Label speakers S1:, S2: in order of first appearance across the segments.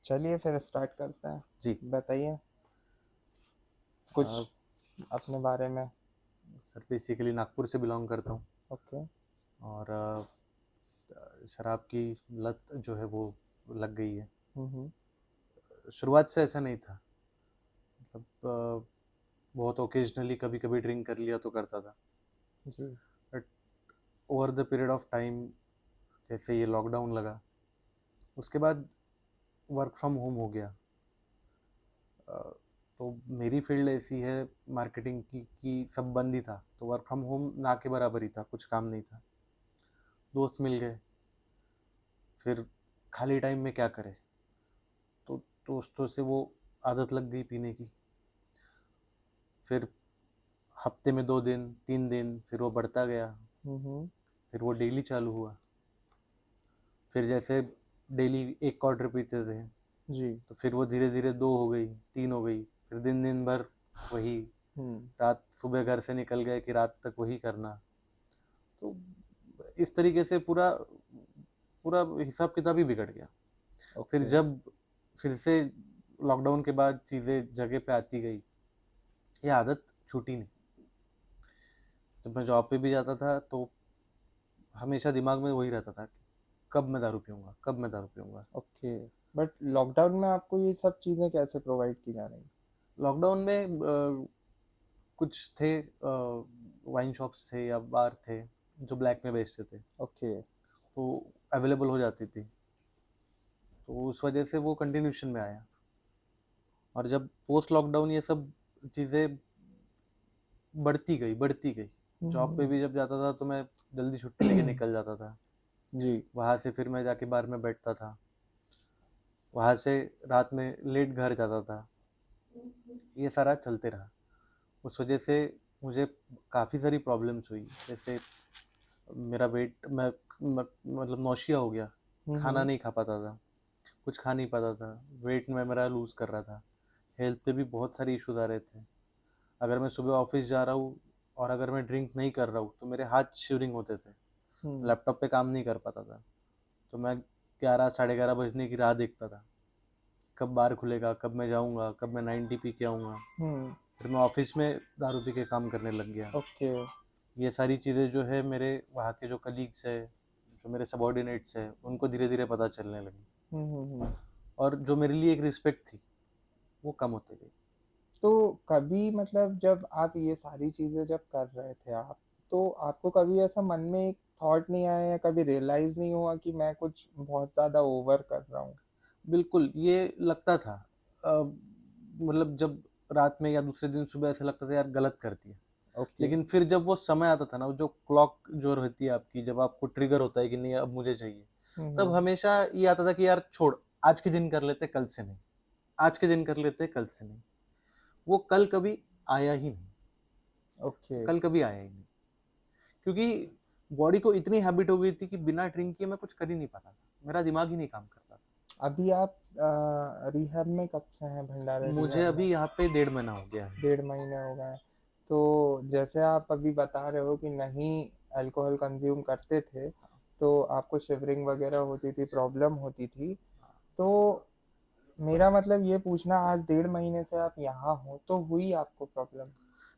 S1: चलिए फिर स्टार्ट करते हैं।
S2: जी।
S1: बताइए
S2: अ,
S1: कुछ अपने बारे में।
S2: सर बेसिकली नागपुर से बिलोंग करता हूँ
S1: ओके।
S2: और शराब की लत जो है वो लग गई है।
S1: हम्म।
S2: शुरुआत से ऐसा नहीं था, मतलब बहुत ओकेजनली कभी कभी ड्रिंक कर लिया तो करता था।
S1: जी।
S2: But over the period of time, जैसे ये लॉकडाउन लगा उसके बाद वर्क फ्रॉम होम हो गया। अ, तो मेरी फील्ड ऐसी है मार्केटिंग की कि सब बंद ही था, तो वर्क फ्रॉम होम ना के बराबर ही था, कुछ काम नहीं था। दोस्त मिल गए, फिर खाली टाइम में क्या करे, तो दोस्तों से वो आदत लग गई पीने की। फिर हफ्ते में 2 दिन 3 दिन, फिर वो बढ़ता गया,
S1: हम्म।
S2: फिर वो डेली चालू हुआ। फिर जैसे डेली एक क्वार्टर पीते थे,
S1: जी।
S2: तो फिर वो धीरे धीरे 2 हो गई, 3 हो गई, फिर दिन दिन भर वही।
S1: हम्म।
S2: रात सुबह घर से निकल गए कि रात तक वही करना। तो इस तरीके से पूरा पूरा हिसाब किताब ही बिगड़ गया। फिर
S1: ओके।
S2: जब फिर से लॉकडाउन के बाद चीज़ें जगह पे आती गई, ये आदत छूटी नहीं। जब मैं जॉब पे भी जाता था तो हमेशा दिमाग में वही रहता था कि कब मैं दारू पीऊँगा, कब मैं दारू पीऊँगा।
S1: ओके। बट लॉकडाउन में आपको ये सब चीज़ें कैसे प्रोवाइड की जा रही?
S2: लॉकडाउन में कुछ थे, वाइन शॉप्स थे या बार थे जो ब्लैक में बेचते थे,
S1: ओके।
S2: तो अवेलेबल हो जाती थी। तो उस वजह से वो कंटिन्यूशन में आया। और जब पोस्ट लॉकडाउन ये सब चीज़ें बढ़ती गई, बढ़ती गई। जॉब पे
S1: हम्म।
S2: भी जब जाता था तो मैं जल्दी छुट्टी लेके निकल जाता था।
S1: जी।
S2: वहाँ से फिर मैं जाके बार में बैठता था। वहाँ से रात में लेट घर जाता था। ये सारा चलते रहा। उस वजह से मुझे काफ़ी सारी प्रॉब्लम्स हुई। जैसे मेरा वेट, मैं म मतलब नौसिया हो गया। खाना
S1: हम्म।
S2: नहीं खा पाता था, कुछ खा नहीं पाता था। वेट मैं मेरा लूज़ कर रहा था। हेल्थ पे भी बहुत सारे इश्यूज़ आ रहे थे। अगर मैं सुबह ऑफ़िस जा रहा हूँ और अगर मैं ड्रिंक नहीं कर रहा हूँ, तो मेरे हाथ शिवरिंग होते थे।
S1: हम्म।
S2: लैपटॉप पे काम नहीं कर पाता था। तो मैं 11 साढ़े 11 बजने की राह देखता था। कब बार खुलेगा, कब मैं जाऊँगा, कब मैं 90 पी के आऊँगा।
S1: हम्म।
S2: फिर मैं ऑफ़िस में दारू पी के काम करने लग गया।
S1: ओके।
S2: ये सारी चीज़ें जो है मेरे वहाँ के जो कलीग्स हैं, जो मेरे सबॉर्डिनेट्स हैं, उनको धीरे-धीरे पता चलने लगी।
S1: हम्म।
S2: और जो मेरे लिए एक रिस्पेक्ट थी, वो कम होती गई।
S1: तो कभी मतलब जब आप ये सारी चीज़ें जब कर रहे थे आप, तो आपको कभी ऐसा मन में एक थॉट नहीं आया या कभी रियलाइज़ नहीं हुआ कि मैं कुछ बहुत ज़्यादा ओवर कर रहा हूँ?
S2: बिल्कुल, ये लगता था। मतलब जब रात में या दूसरे दिन सुबह ऐसा लगता था यार गलत कर दिया।
S1: ओके।
S2: लेकिन फिर जब वो समय आता था ना, वो जो क्लॉक जो रहती है आपकी, जब आपको ट्रिगर होता है कि नहीं अब मुझे चाहिए, तब
S1: हुँ।
S2: हमेशा ये आता था कि यार छोड़, आज के दिन कर लेते, कल से नहीं। आज के दिन कर लेते, कल से नहीं। वो कल कभी आया ही नहीं।
S1: ओके।
S2: कल कभी आया ही नहीं। क्योंकि बॉडी को इतनी हैबिट हो गई थी कि बिना ड्रिंक किए मैं कुछ कर ही नहीं पाता था। मेरा दिमाग ही नहीं काम करता था।
S1: अभी आप रिहैब में कब से हैं, भंडारा
S2: मुझे
S1: रिहैब में?
S2: अभी यहाँ पे 1.5 महीना हो गया है।
S1: 1.5 महीने हो गए हैं। तो जैसे आप अभी बता रहे हो कि नहीं अल्कोहल कंज़्यूम करते थे, तो आपको शिवरिंग वग़ैरह होती थी, प्रॉब्लम होती थी। तो मेरा मतलब ये पूछना, आज 1.5 महीने से आप यहाँ हो, तो हुई आपको प्रॉब्लम?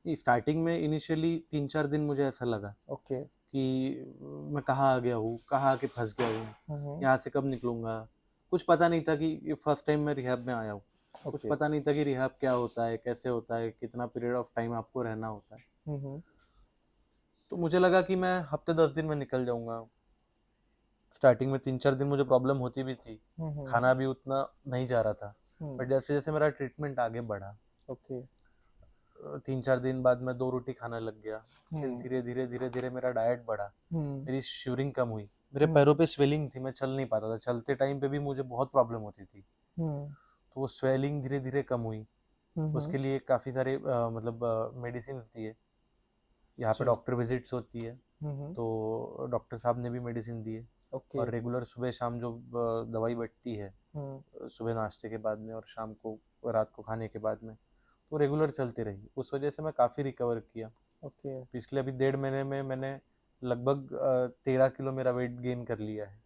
S2: नहीं, स्टार्टिंग में इनिशियली 3-4 दिन मुझे ऐसा लगा
S1: ओके।
S2: कि मैं कहाँ आ गया हूँ, कहाँ आके फँस गया हूँ,
S1: हुँ, हुँ।
S2: यहाँ से कब निकलूँगा? कुछ पता नहीं था कि ये फर्स्ट टाइम मैं रिहैब में आया हूँ। कुछ
S1: ओके।
S2: पता नहीं था कि रिहैब क्या होता है, कैसे होता है, कितना पीरियड ऑफ टाइम आपको रहना होता है।
S1: हुँ, हुँ।
S2: तो मुझे लगा कि मैं हफ़्ते 10 दिन में निकल जाऊँगा। स्टार्टिंग में 3-4 दिन मुझे प्रॉब्लम होती भी थी।
S1: हुँ, हुँ।
S2: खाना भी उतना नहीं जा रहा था।
S1: हुँ।
S2: बट जैसे-जैसे मेरा ट्रीटमेंट आगे बढ़ा,
S1: ओके।
S2: 3-4 दिन बाद मैं 2 रोटी खाने लग गया। फिर
S1: हुँ।
S2: धीरे-धीरे, धीरे-धीरे मेरा डाइट बढ़ा।
S1: हुँ।
S2: मेरी शिवरिंग कम हुई। मेरे
S1: हुँ।
S2: पैरों पे स्वेलिंग थी, मैं चल नहीं पाता था। चलते टाइम पे भी मुझे बहुत प्रॉब्लम होती थी।
S1: हुँ।
S2: तो वो स्वेलिंग धीरे-धीरे कम हुई।
S1: हुँ, हुँ।
S2: उसके लिए काफ़ी सारे मतलब मेडिसिन्स दिए। यहाँ पे
S1: जी।
S2: डॉक्टर विज़िट्स होती है,
S1: हुँ, हुँ।
S2: तो डॉक्टर साहब ने भी मेडिसिन दिए।
S1: ओके।
S2: और रेगुलर सुबह-शाम जो दवाई बँटती है,
S1: हुँ।
S2: सुबह नाश्ते के बाद में और शाम को रात को खाने के बाद में, तो रेगुलर चलती रही। उस वजह से मैं काफ़ी रिकवर किया।
S1: ओके।
S2: पिछले अभी 1.5 महीने में मैंने लगभग 13 किलो मेरा वेट गेन कर लिया है।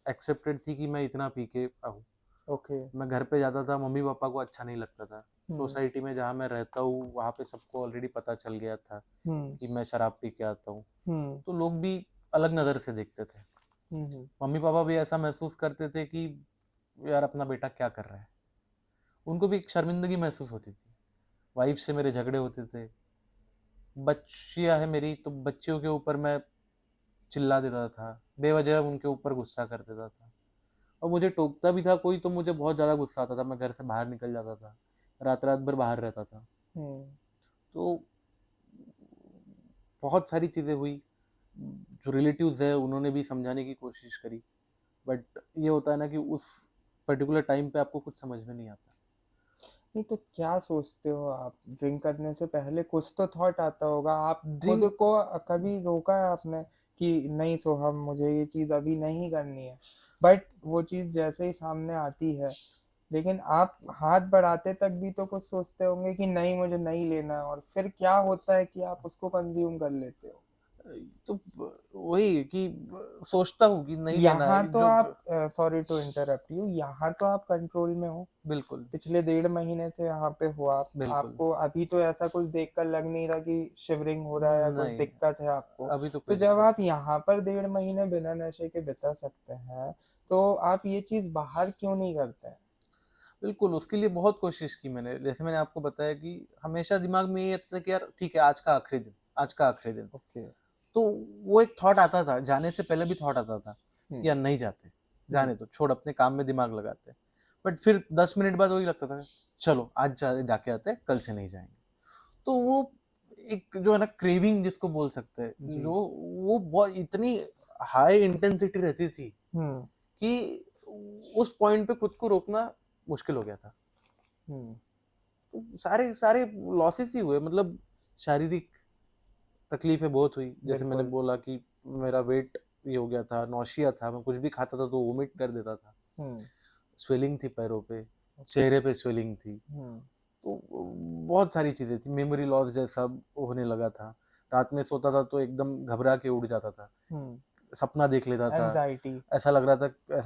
S2: एक्सेप्टेड थी कि मैं इतना पी के हूँ।
S1: ओके।
S2: मैं घर पे जाता था, मम्मी पापा को अच्छा नहीं लगता था।
S1: हुँ,
S2: सोसाइटी में जहाँ मैं रहता हूँ वहाँ पे सबको ऑलरेडी पता चल गया था
S1: हुँ,
S2: कि मैं शराब पी के आता हूँ,
S1: हुँ,
S2: तो लोग भी अलग नज़र से देखते थे।
S1: हुँ, हुँ,
S2: मम्मी पापा भी ऐसा महसूस करते थे कि यार अपना बेटा क्या कर रहा है। उनको भी एक शर्मिंदगी महसूस होती थी। वाइफ से मेरे झगड़े होते थे। बच्चियाँ है मेरी, तो बच्चियों के ऊपर मैं चिल्ला देता था, बेवजह उनके ऊपर गुस्सा कर देता था। और मुझे टोकता भी था कोई तो मुझे बहुत ज़्यादा गुस्सा आता था, मैं घर से बाहर निकल जाता था, रात रात भर बाहर रहता था।
S1: हुँ।
S2: तो बहुत सारी चीज़ें हुई, जो रिलेटिव्स है उन्होंने भी समझाने की कोशिश करी, बट ये होता है ना कि उस पर्टिकुलर टाइम पे आपको कुछ समझ में नहीं आता।
S1: नहीं तो क्या सोचते हो आप? ड्रिंक करने से पहले कुछ तो थॉट आता होगा, आप खुद
S2: ड्रिंक
S1: को कभी रोका है आपने कि नहीं सोहम मुझे ये चीज़ अभी नहीं करनी है? बट वो चीज़ जैसे ही सामने आती है, लेकिन आप हाथ बढ़ाते तक भी तो कुछ सोचते होंगे कि नहीं मुझे नहीं लेना है और फिर क्या होता है कि आप उसको कंज़्यूम कर लेते हो?
S2: तो वही कि सोचता हूँ कि नहीं लेना
S1: यहाँ
S2: है
S1: तो
S2: जो
S1: आप सॉरी टू इंटरप्ट यू, यहाँ तो आप कंट्रोल में हो।
S2: बिल्कुल,
S1: पिछले 1.5 महीने से यहाँ पे हो आप।
S2: बिल्कुल।
S1: आपको अभी तो ऐसा कुछ देखकर लग नहीं रहा कि शिवरिंग हो रहा है या कुछ
S2: नहीं,
S1: दिक्कत है आपको।
S2: अभी तो
S1: तो
S2: कोई
S1: जब
S2: दिक्कत
S1: आप यहाँ पर 1.5 महीने बिना नशे के बिता सकते हैं, तो आप ये चीज़ बाहर क्यों नहीं करते हैं?
S2: बिल्कुल, उसके लिए बहुत कोशिश की मैंने। जैसे मैंने आपको बताया कि हमेशा दिमाग में ये था कि यार ठीक है, आज का आखिरी दिन, आज का आखिरी दिन।
S1: ओके।
S2: तो वो एक थॉट आता था, जाने से पहले भी थॉट आता था
S1: हुँ,
S2: कि यार नहीं जाते,
S1: हुँ,
S2: जाने दो, छोड़ अपने काम में दिमाग लगाते। बट फिर 10 मिनट बाद वही लगता था, चलो आज जाके आते हैं, कल से नहीं जाएँगे। तो वो एक जो है ना क्रेविंग जिसको बोल सकते हैं,
S1: जी।
S2: जो वो बहुत इतनी हाई इंटेंसिटी रहती थी
S1: हुँ,
S2: कि उस पॉइंट पे खुद को रोकना मुश्किल हो गया था।
S1: हुँ,
S2: तो सारे सारे लॉसेस ही हुए, मतलब शारीरिक तकलीफें बहुत हुई। जैसे मैंने
S1: बिल्कुल।
S2: बोला कि मेरा वेट ये हो गया था, नौसिया था, मैं कुछ भी खाता था तो वोमिट कर देता था।
S1: हुँ,
S2: स्वेलिंग थी पैरों पे,
S1: ओके।
S2: चेहरे पे स्वेलिंग थी।
S1: हुँ,
S2: तो बहुत सारी चीज़ें थी, मेमोरी लॉस जैसा होने लगा था। रात में सोता था तो एकदम घबरा के उठ जाता था,
S1: हुँ,
S2: सपना देख लेता था।
S1: एंग्ज़ायटी।
S2: ऐसा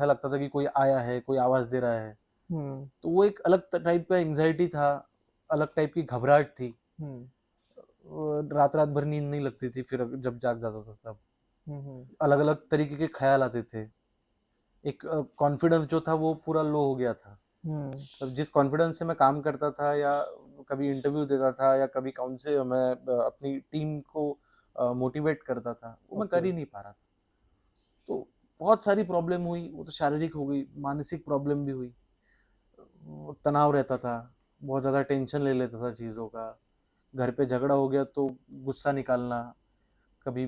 S2: लगता था कि कोई आया है, कोई आवाज़ दे रहा है।
S1: हुँ,
S2: तो वो एक अलग टाइप का एंग्ज़ायटी था, अलग टाइप की घबराहट थी।
S1: हुँ,
S2: रात-रात भर नींद नहीं लगती थी फिर जब जाग जाता था तब।
S1: हुँ, हुँ,
S2: अलग-अलग तरीके के ख़्याल आते थे। एक कॉन्फिडेंस जो था वो पूरा लो हो गया था।
S1: हुँ,
S2: अब जिस कॉन्फिडेंस से मैं काम करता था या कभी इंटरव्यू देता था या कभी मैं अपनी टीम को मोटिवेट करता था, वो मैं कर
S1: ओके।
S2: ही नहीं पा रहा था। तो बहुत सारी प्रॉब्लम हुई, वो तो शारीरिक हो गई, मानसिक प्रॉब्लम भी हुई। वो तनाव रहता था, बहुत ज़्यादा टेंशन ले लेता था चीज़ों का। घर पे झगड़ा हो गया तो गुस्सा निकालना, कभी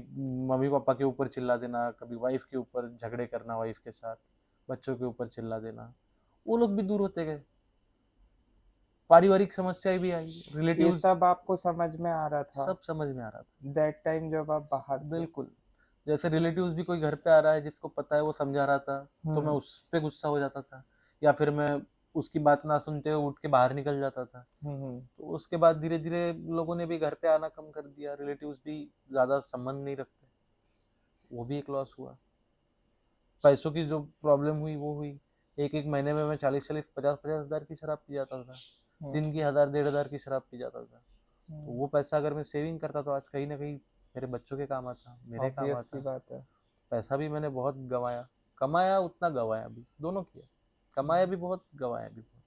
S2: मम्मी-पापा के ऊपर चिल्ला देना, कभी वाइफ़ के ऊपर झगड़े करना वाइफ़ के साथ, बच्चों के ऊपर चिल्ला देना। वो लोग भी दूर होते गए। पारिवारिक समस्याएँ भी आई,
S1: ये
S2: रिलेटिव्स
S1: सब आपको समझ में आ रहा था,
S2: सब समझ में आ रहा था।
S1: दैट टाइम जब आप बाहर थे?
S2: बिल्कुल, जैसे रिलेटिव्स भी कोई घर पे आ रहा है जिसको पता है वो समझा रहा था, तो मैं
S1: हुँ,
S2: उस पे गुस्सा हो जाता था या फिर मैं उसकी बात ना सुनते हुए उठ के बाहर निकल जाता था।
S1: हुँ, हुँ,
S2: तो उसके बाद धीरे-धीरे लोगों ने भी घर पे आना कम कर दिया, रिलेटिव्स भी ज़्यादा संबंध नहीं रखते, वो भी एक लॉस हुआ। पैसों की जो प्रॉब्लम हुई वो हुई। एक-एक महीने में मैं 40-40, 50-50 हज़ार की शराब पी जाता था।
S1: हुँ,
S2: दिन की 1000 डेढ़ हज़ार की शराब पी जाता था। तो
S1: हुँ,
S2: वो पैसा अगर मैं सेविंग करता तो आज कहीं न कहीं मेरे बच्चों के काम आता, मेरे काम
S1: ऑब्वियस सी
S2: आता।
S1: बात है।
S2: पैसा भी मैंने बहुत गँवाया, कमाया उतना गँवाया भी, दोनों किया। कमाया
S1: हुँ,
S2: भी बहुत, गँवाया भी बहुत।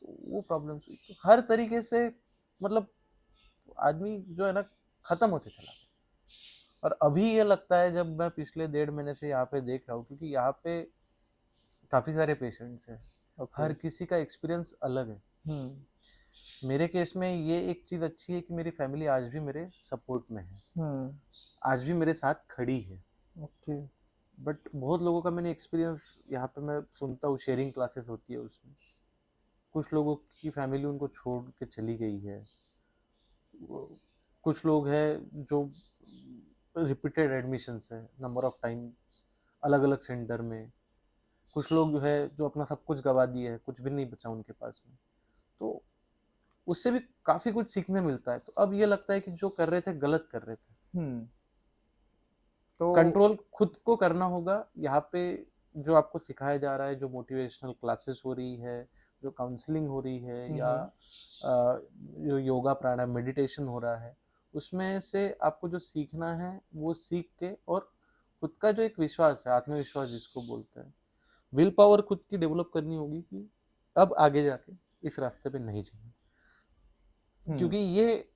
S2: तो वो प्रॉब्लम्स हुई। तो हर तरीके से मतलब आदमी जो है ना खत्म होते चला गया। और अभी ये लगता है जब मैं पिछले 1.5 महीने से यहाँ पे देख रहा हूँ क्योंकि यहाँ पे काफ़ी सारे पेशेंट्स हैं।
S1: ओके।
S2: हर किसी का एक्सपीरियंस अलग है।
S1: हुँ,
S2: मेरे केस में ये एक चीज़ अच्छी है कि मेरी फैमिली आज भी मेरे सपोर्ट में है।
S1: हुँ,
S2: आज भी मेरे साथ खड़ी है।
S1: ओके।
S2: बट बहुत लोगों का मैंने एक्सपीरियंस यहाँ पे मैं सुनता हूँ, शेयरिंग क्लासेस होती है उसमें। कुछ लोगों की फैमिली उनको छोड़ के चली गई है। वो- कुछ लोग हैं जो रिपीटेड एडमिशन्स है, नंबर ऑफ टाइम्स अलग-अलग सेंटर में। कुछ लोग जो है जो अपना सब कुछ गँवा दिए हैं, कुछ भी नहीं बचा उनके पास में। तो उससे भी काफ़ी कुछ सीखने मिलता है। तो अब ये लगता है कि जो कर रहे थे गलत कर रहे थे।
S1: हुँ, तो
S2: कंट्रोल खुद को करना होगा। यहाँ पे जो आपको सिखाया जा रहा है, जो मोटिवेशनल क्लासेस हो रही है, जो काउंसलिंग हो रही है, या
S1: हम्म,
S2: जो योगा प्राणायाम मेडिटेशन हो रहा है, उसमें से आपको जो सीखना है वो सीख के, और खुद का जो एक विश्वास है, आत्मविश्वास जिसको बोलते हैं, विल पावर खुद की डेवलप करनी होगी कि अब आगे जाके इस रास्ते पे नहीं जाना,
S1: हम्म।
S2: क्योंकि ये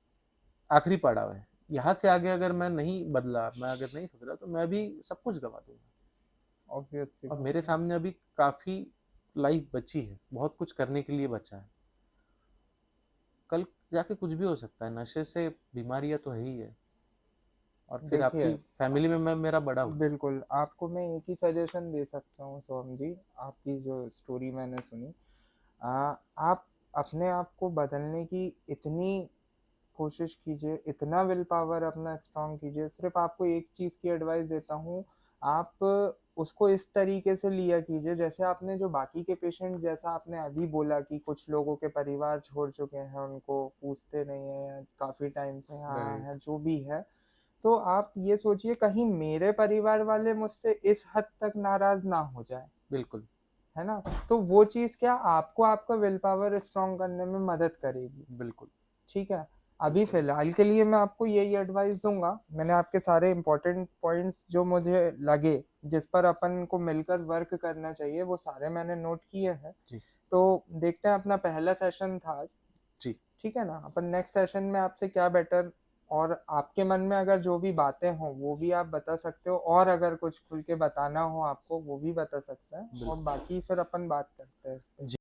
S2: आखिरी पड़ाव है। यहाँ से आगे अगर मैं नहीं बदला, मैं अगर नहीं सुधरा, तो मैं भी सब कुछ गवा दूंगा।
S1: ऑब्वियस सी
S2: और
S1: बात
S2: मेरे
S1: है।
S2: सामने अभी काफी लाइफ बची है, बहुत कुछ करने के लिए बचा है। कल जाके कुछ भी हो सकता है, नशे से बीमारियां तो है ही है, और फिर आपकी
S1: देखिए,
S2: फैमिली में मैं मेरा बड़ा हूँ।
S1: बिल्कुल आपको मैं एक ही सजेशन दे सकता हूँ सोहम जी, आपकी जो स्टोरी मैंने सुनी, आप अपने आप को बदलने की इतनी कोशिश कीजिए, इतना विल पावर अपना स्ट्रांग कीजिए। सिर्फ आपको एक चीज़ की एडवाइस देता हूँ, आप उसको इस तरीके से लिया कीजिए जैसे आपने जो बाकी के पेशेंट, जैसा आपने अभी बोला कि कुछ लोगों के परिवार छोड़ चुके हैं, उनको पूछते नहीं हैं या काफ़ी टाइम से यहाँ
S2: राइट।
S1: हैं, जो भी है। तो आप ये सोचिए कहीं मेरे परिवार वाले मुझसे इस हद तक नाराज़ ना हो जाए,
S2: बिल्कुल।
S1: है ना? तो वो चीज़ क्या आपको आपका विल पावर स्ट्रॉन्ग करने में मदद करेगी।
S2: बिल्कुल।
S1: ठीक है? अभी
S2: बिल्कुल।
S1: फ़िलहाल के लिए मैं आपको यही एडवाइस दूँगा। मैंने आपके सारे इम्पोर्टेंट पॉइंट्स जो मुझे लगे, जिस पर अपन को मिलकर वर्क करना चाहिए, वो सारे मैंने नोट किए हैं।
S2: जी।
S1: तो देखते हैं, अपना पहला सेशन था आज,
S2: जी।
S1: ठीक है ना? अपन नेक्स्ट सेशन में आपसे क्या बेटर, और आपके मन में अगर जो भी बातें हों, वो भी आप बता सकते हो, और अगर कुछ खुल के बताना हो आपको, वो भी बता सकते हैं, और
S2: बिल्कुल।
S1: बाकी फिर अपन बात करते हैं इस पे।
S2: जी।